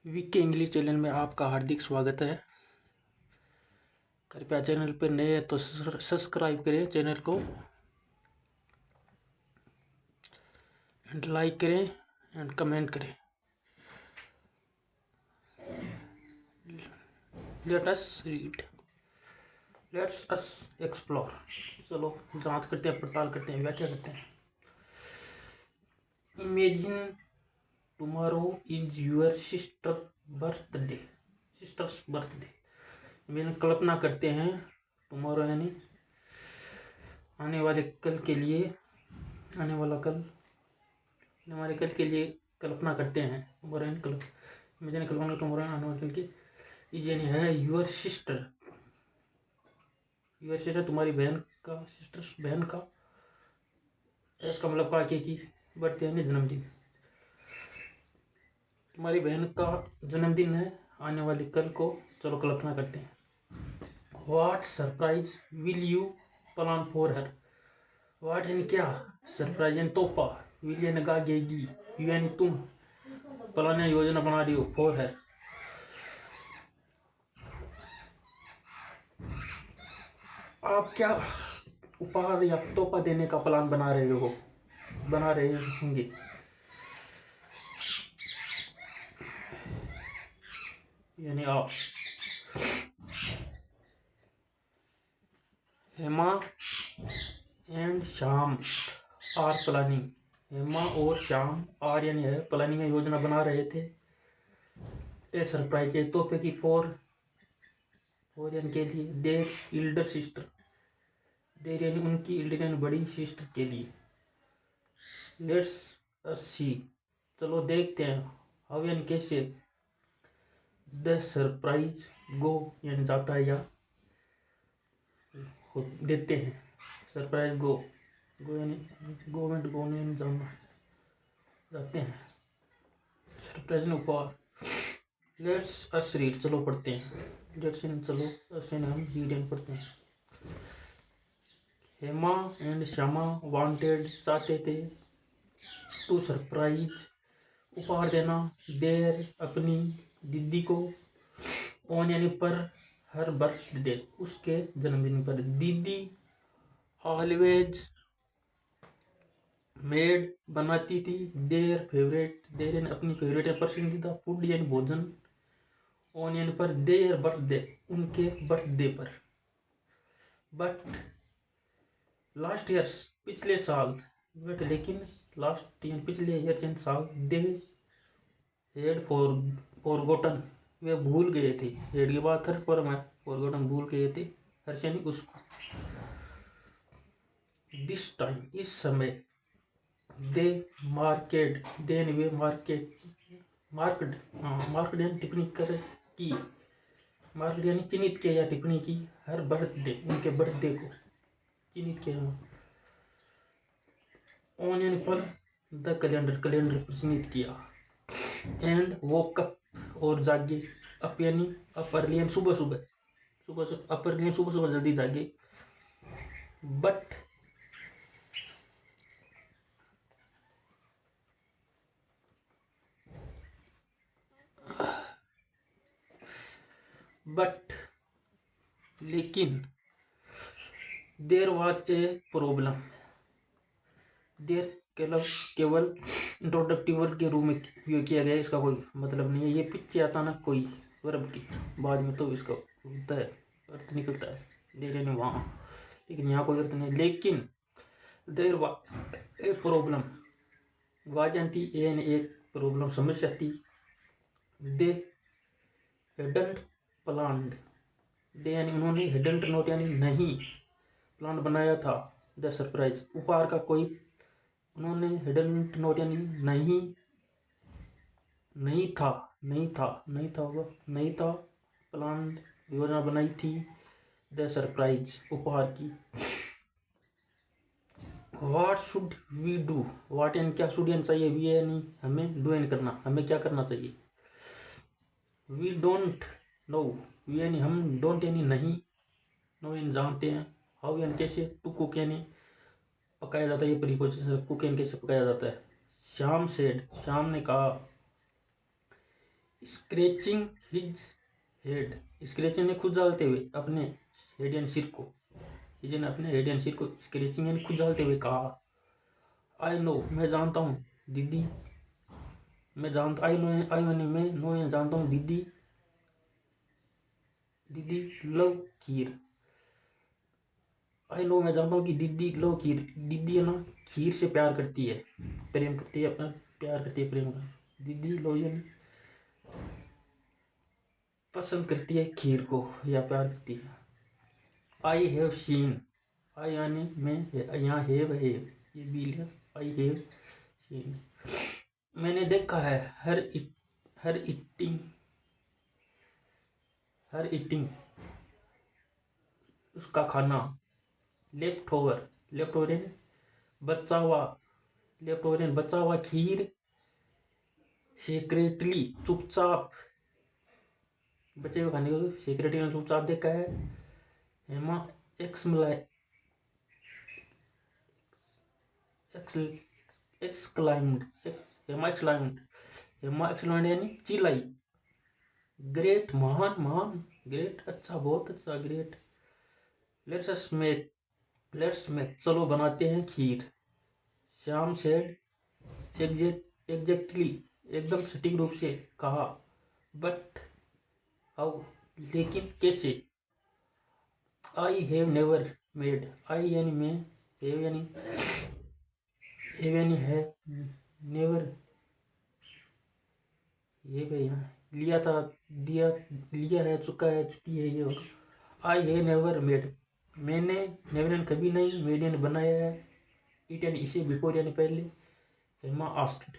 VK English channel में आपका हार्दिक स्वागत है। कृपया चैनल पर नए हैं तो सब्सक्राइब करें चैनल को एंड लाइक करें एंड कमेंट करें। Let us read, let's us explore. चलो जांच करते हैं, पड़ताल करते हैं, व्याख्या करते हैं। Imagine tomorrow is your birthday sisters birthday. मैंने कल्पना करते हैं टुमारो यानी आने वाले कल के लिए, आने वाले कल के लिए कल्पना करते हैं। टुमारो यानी कल, मैंने कल्पना टुमारो आने वाले कल की इज यानी है योर सिस्टर तुम्हारी बहन का, सिस्टर्स बहन का। इसका मतलब का की बर्थडे यानी जन्मदिन। तुम्हारी बहन का जन्मदिन है आने वाली कल को। चलो कल्पना करते हैं। What surprise will you plan for her. What यानी क्या, सरप्राइज यानी तोहफा, विल यानी गागेगी, यू यानी तुम, प्लान यानी योजना बना रही हो, फॉर हर आप क्या उपहार या तोहफा देने का प्लान बना रहे होंगे। यानी आप। Hema and Shyam are planning. Hema और श्याम आर यानी है प्लानिंग योजना बना रहे थे ए सरप्राइज के तोहफे की फॉर यानी के लिए, देर इल्डर सिस्टर, देर यानी उनकी, इल्डर यानी बड़ी सिस्टर के लिए। लेट्स अस सी चलो देखते हैं, हाउ यानी कैसे, द सरप्राइज गो यानी जाता है या देते हैं, सरप्राइज गो यानी गवर्नमेंट गो यानी जाना, जाते हैं, सरप्राइज ने उपहार। लेट्स अस रीड चलो पढ़ते हैं, लेट्स चलो अस हम रीड पढ़ते हैं। हेमा एंड श्यामा वांटेड चाहते थे, टू सरप्राइज उपहार देना, देर अपनी दीदी को, ऑन यानी पर, हर बर्थडे उसके जन्मदिन पर। दीदी ऑलवेज मेड बनाती थी, देर फेवरेट, देर यानी अपनी फेवरेट है पसंदीदा, फूड यानी भोजन, ऑन यानी पर, देर बर्थडे उनके बर्थडे पर। बट लास्ट ईयर्स पिछले साल, बट लेकिन लास्ट ईयर पिछले ईयर यानी साल, दे हेड फॉरगॉटन वे भूल गए थे, हेड की बात हर पर मैं फॉरगॉटन भूल गए थे, हर यानी उसको। दिस टाइम इस समय, दे मार्केट, देन वे मार्केट यानी टिप्पणी कर की, मार्केट यानी चिन्हित किया या टिप्पणी की, हर बर्थडे उनके बर्थडे को चिन्हित किया, ऑन यानी पर, द कैलेंडर पर चिन्हित किया, एंड वो कप और जागे, अप यानी अप अर्ली यानी सुबह अप अर्ली सुबह जल्दी जागे। बट लेकिन, देर वाज ए प्रॉब्लम, देर केवल इंट्रोडक्टिव वर्ड के रूप में उपयोग किया गया, इसका कोई मतलब नहीं है, ये पीछे आता ना कोई वर्ब की, बाद में तो इसका होता है, अर्थ निकलता है, देर यानी वहाँ, लेकिन यहाँ कोई अर्थ नहीं। लेकिन देर वाज ए प्रॉब्लम, वाजंती एन एक प्रॉब्लम समस्या थी, दे हेडंट प्लान्ड, दे यानी उन्होंने, हेडंट नोट यानी नहीं, प्लान बनाया था, द सरप्राइज उपहार का कोई, उन्होंने हेडंट नोट यानी नहीं था प्लान योजना बनाई थी, द सरप्राइज उपहार की। What should we do, what यानी क्या, शुड यानी चाहिए, वी यानी हमें, डू यानी करना, हमें क्या करना चाहिए। वी डोंट नो, वी यानी हम, डोंट यानी नहीं, नो यानी जानते हैं, हाउ यानी कैसे, टू कुक यानी पकाया जाता है, ये प्रीपोजिशन, कुक यानी कैसे पकाया जाता है। श्याम सेड, श्याम ने कहा, स्क्रैचिंग हिज हेड, स्क्रैचिंग ने खुजालते हुए अपने हेड यानी सिर को, हिज ने अपने हेड यानी सिर को स्क्रैचिंग यानी खुजालते हुए कहा, आई नो मैं जानता हूँ दीदी, मैं जानता, आई नो मैं नो यानी जानता हूँ दीदी, दीदी लव खीर, आई नो मैं जानता हूँ कि दीदी लव खीर, दीदी है ना खीर से प्यार करती है, प्रेम करती है, अपना प्यार करती है, प्रेम का, दीदी लव यानी पसंद करती है खीर को या प्यार करती है। आई हैव सीन, आई यानी मैं, यहाँ हैव है, ये भी लिया, आई हैव सीन मैंने देखा है, हर ईटिंग, हर ईटिंग उसका खाना, लेफ्ट ओवर, लेफ्ट ओवर यानी बचा हुआ, लेफ्ट ओवर यानी बचा हुआ खीर, सीक्रेटली चुपचाप, बचे हुए खाने को सीक्रेटली चुपचाप देखा है, हेमा एक्समलाई एक्सक्लाइम्ड, हेमा एक्सक्लाइम्ड, हेमा एक्सक्लाइम्ड यानी चिल्लाई, ग्रेट महान, महान, ग्रेट अच्छा, बहुत अच्छा, great, let's make, let's make चलो बनाते हैं खीर, श्याम सेड एग्जैक्टली एकदम सटीक रूप से कहा, बट हाउ लेकिन कैसे, आई हैव नेवर मेड, आई यानी मैं, हैव यानी है, नेवर ये भाई यहाँ लिया था, दिया, लिया है, चुका है, चुकी है, ये होगा। आई है नेवर मेड, मैंने नेवर यानी कभी नहीं, मेड यानी बनाया है, इट यानी इसे, बिफोर यानी पहले, हेमा आस्क्ड।